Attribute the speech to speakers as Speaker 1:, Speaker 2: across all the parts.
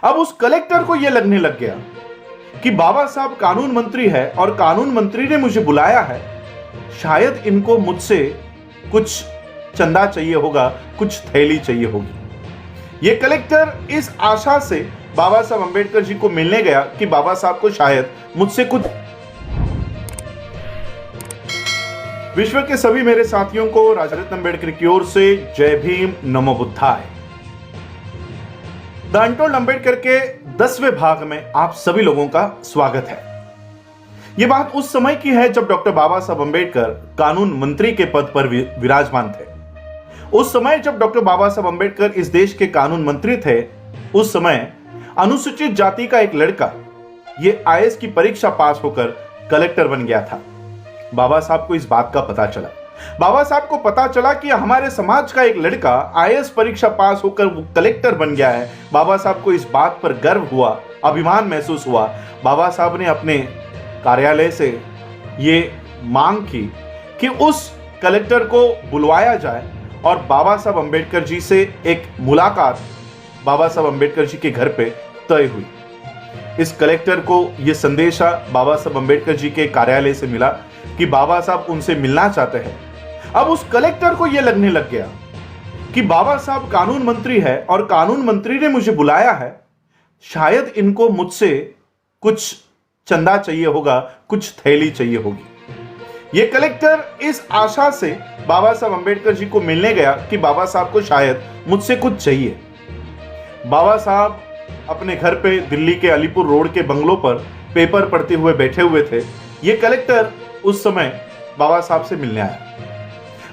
Speaker 1: अब उस कलेक्टर को यह लगने लग गया कि बाबा साहब कानून मंत्री है और कानून मंत्री ने मुझे बुलाया है, शायद इनको मुझसे कुछ चंदा चाहिए होगा, कुछ थैली चाहिए होगी। यह कलेक्टर इस आशा से बाबा साहब अंबेडकर जी को मिलने गया कि बाबा साहब को शायद मुझसे कुछ। विश्व के सभी मेरे साथियों को राजरत्न अंबेडकर की ओर से जय भीम, नमो बुद्धाय। द अनटोल्ड अंबेडकर के 10वें भाग में आप सभी लोगों का स्वागत है। यह बात उस समय की है जब डॉक्टर बाबा साहब अंबेडकर कानून मंत्री के पद पर विराजमान थे। उस समय जब डॉक्टर बाबा साहब अंबेडकर इस देश के कानून मंत्री थे, उस समय अनुसूचित जाति का एक लड़का ये आईएएस की परीक्षा पास होकर कलेक्टर बन गया था। बाबा साहब को इस बात का पता चला। बाबा साहब को पता चला कि हमारे समाज का एक लड़का आईएएस परीक्षा पास होकर वो कलेक्टर बन गया है। बाबा साहब को इस बात पर गर्व हुआ, अभिमान महसूस हुआ। बाबा साहब ने अपने कार्यालय से ये मांग की कि उस कलेक्टर को बुलवाया जाए और बाबा साहब अंबेडकर जी से एक मुलाकात बाबा साहब अंबेडकर जी के घर पे तय हुई। इस कलेक्टर को यह संदेशा बाबा साहब अंबेडकर जी के कार्यालय से मिला कि बाबा साहब उनसे मिलना चाहते हैं। अब उस कलेक्टर को यह लगने लग गया कि बाबा साहब कानून मंत्री है और कानून मंत्री ने मुझे बुलाया है, शायद इनको मुझसे कुछ चंदा चाहिए होगा, कुछ थैली चाहिए होगी। यह कलेक्टर इस आशा से बाबा साहब अंबेडकर जी को मिलने गया कि बाबा साहब को शायद मुझसे कुछ चाहिए। बाबा साहब अपने घर पे दिल्ली के अलीपुर रोड के बंगलों पर पेपर पढ़ते हुए बैठे हुए थे। यह कलेक्टर उस समय बाबा साहब से मिलने आया।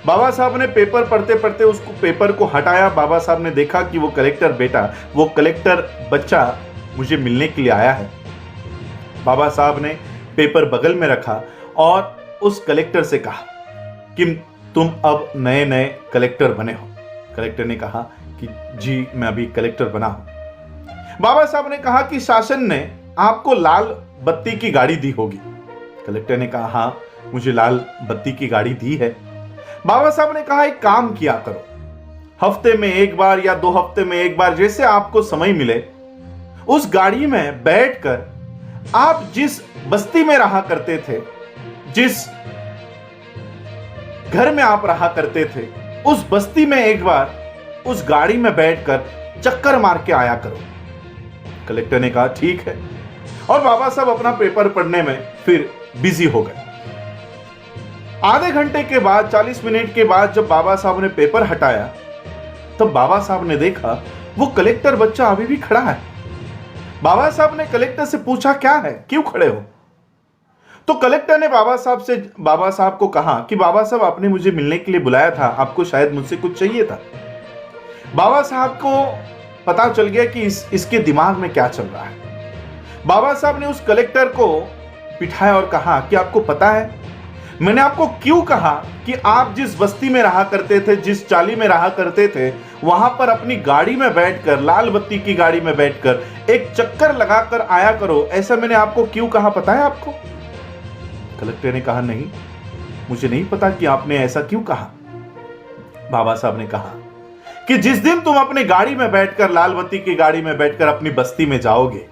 Speaker 1: बाबा साहब ने पेपर पढ़ते पढ़ते उसको पेपर को हटाया। बाबा साहब ने देखा कि वो कलेक्टर बेटा, वो कलेक्टर बच्चा मुझे मिलने के लिए आया है। बाबा साहब ने पेपर बगल में रखा और उस कलेक्टर से कहा कि तुम अब नए नए कलेक्टर बने हो। कलेक्टर ने कहा कि जी मैं अभी कलेक्टर बना हूं। बाबा साहब ने कहा कि शासन ने आपको लाल बत्ती की गाड़ी दी होगी। कलेक्टर ने कहा हाँ मुझे लाल बत्ती की गाड़ी दी है। बाबा साहब ने कहा एक काम किया करो, हफ्ते में एक बार या 2 हफ्ते में एक बार जैसे आपको समय मिले, उस गाड़ी में बैठकर आप जिस बस्ती में रहा करते थे, जिस घर में आप रहा करते थे, उस बस्ती में एक बार उस गाड़ी में बैठकर चक्कर मार के आया करो। कलेक्टर ने कहा ठीक है और बाबा साहब अपना पेपर पढ़ने में फिर बिजी हो गए। आधे घंटे के बाद 40 मिनट के बाद जब बाबा साहब ने पेपर हटाया तब बाबा साहब ने देखा वो कलेक्टर बच्चा अभी भी खड़ा है। बाबा साहब ने कलेक्टर से पूछा क्या है, क्यों खड़े हो? तो कलेक्टर ने बाबा साहब को कहा कि बाबा साहब आपने मुझे मिलने के लिए बुलाया था, आपको शायद मुझसे कुछ चाहिए था। बाबा साहब को पता चल गया कि इसके दिमाग में क्या चल रहा है। बाबा साहब ने उस कलेक्टर को बिठाया और कहा कि आपको पता है मैंने आपको क्यों कहा कि आप जिस बस्ती में रहा करते थे, जिस चाली में रहा करते थे, वहां पर अपनी गाड़ी में बैठकर, लाल बत्ती की गाड़ी में बैठकर एक चक्कर लगाकर आया करो, ऐसा मैंने आपको क्यों कहा, पता है आपको? कलेक्टर ने कहा नहीं, मुझे नहीं पता कि आपने ऐसा क्यों कहा। बाबा साहब ने कहा कि जिस दिन तुम अपनी गाड़ी में बैठकर, लाल बत्ती की गाड़ी में बैठकर अपनी बस्ती में जाओगे,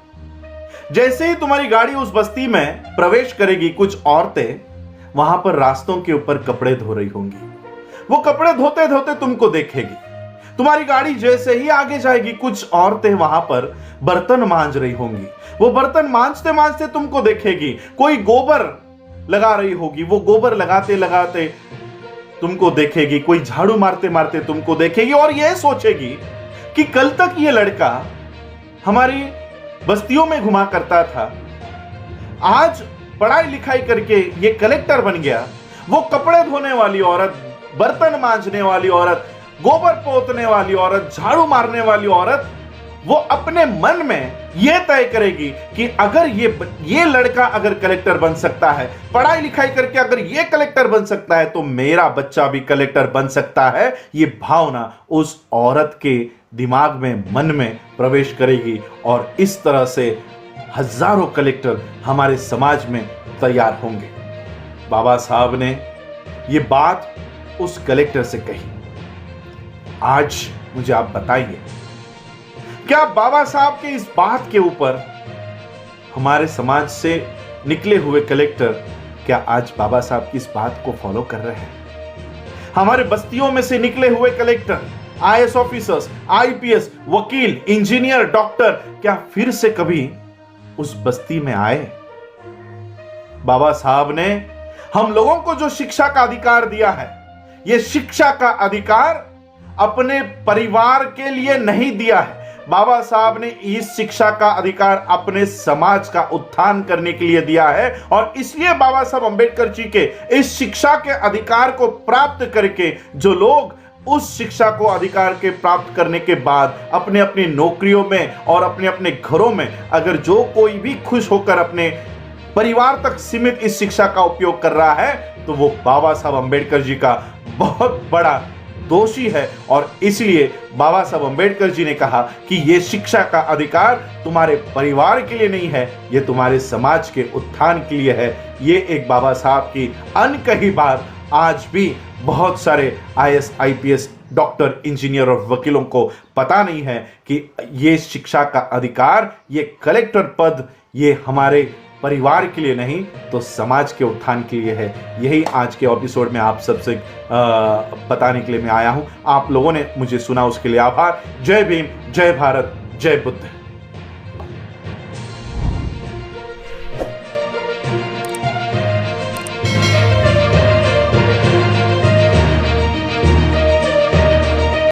Speaker 1: जैसे ही तुम्हारी गाड़ी उस बस्ती में प्रवेश करेगी, कुछ औरतें वहां पर रास्तों के ऊपर कपड़े धो रही होंगी। वो कपड़े धोते धोते तुमको देखेगी। तुम्हारी गाड़ी जैसे ही आगे जाएगी, कुछ औरतें वहां पर बर्तन मांज रही होंगी। वो बर्तन मांजते मांजते तुमको देखेगी। कोई गोबर लगा रही होगी, वो गोबर लगाते लगाते तुमको देखेगी। कोई झाड़ू मारते मारते तुमको देखेगी और यह सोचेगी कि कल तक ये लड़का हमारी बस्तियों में घुमा करता था, आज पढ़ाई लिखाई करके ये कलेक्टर बन गया। वो कपड़े धोने वाली औरत, बर्तन मांजने वाली औरत, गोबर पोतने वाली औरत, झाड़ू मारने वाली औरत, वो अपने मन में यह तय करेगी कि अगर ये लड़का अगर कलेक्टर बन सकता है, पढ़ाई लिखाई करके अगर ये कलेक्टर बन सकता है, तो मेरा बच्चा भी कलेक्टर बन सकता है। ये भावना उस औरत के दिमाग में, मन में प्रवेश करेगी और इस तरह से हजारों कलेक्टर हमारे समाज में तैयार होंगे। बाबा साहब ने ये बात उस कलेक्टर से कही। आज मुझे आप बताइए क्या बाबा साहब के इस बात के ऊपर हमारे समाज से निकले हुए कलेक्टर क्या आज बाबा साहब की इस बात को फॉलो कर रहे हैं? हमारे बस्तियों में से निकले हुए कलेक्टर, आईएएस ऑफिसर्स, आईपीएस, वकील, इंजीनियर, डॉक्टर क्या फिर से कभी उस बस्ती में आए? बाबा साहब ने हम लोगों को जो शिक्षा का अधिकार दिया है, यह शिक्षा का अधिकार अपने परिवार के लिए नहीं दिया है। बाबा साहब ने इस शिक्षा का अधिकार अपने समाज का उत्थान करने के लिए दिया है और इसलिए बाबा साहब अंबेडकर जी के इस शिक्षा के अधिकार को प्राप्त करके जो लोग उस शिक्षा को अधिकार के प्राप्त करने के बाद अपने अपनी नौकरियों में और अपने अपने घरों में अगर जो कोई भी खुश होकर अपने परिवार तक सीमित इस शिक्षा का उपयोग कर रहा है तो वो बाबा साहब अंबेडकर जी का बहुत बड़ा दोषी है। और इसलिए बाबा साहब अंबेडकर जी ने कहा कि यह शिक्षा का अधिकार तुम्हारे परिवार के लिए नहीं है, यह तुम्हारे समाज के उत्थान के लिए है। ये एक बाबा साहब की अनकही बात आज भी बहुत सारे आईएएस, आईपीएस, डॉक्टर, इंजीनियर और वकीलों को पता नहीं है कि ये शिक्षा का अधिकार, ये कलेक्टर पद, ये हमारे परिवार के लिए नहीं तो समाज के उत्थान के लिए है। यही आज के एपिसोड में आप सबसे बताने के लिए मैं आया हूं। आप लोगों ने मुझे सुना उसके लिए आभार। जय भीम, जय भारत, जय बुद्ध।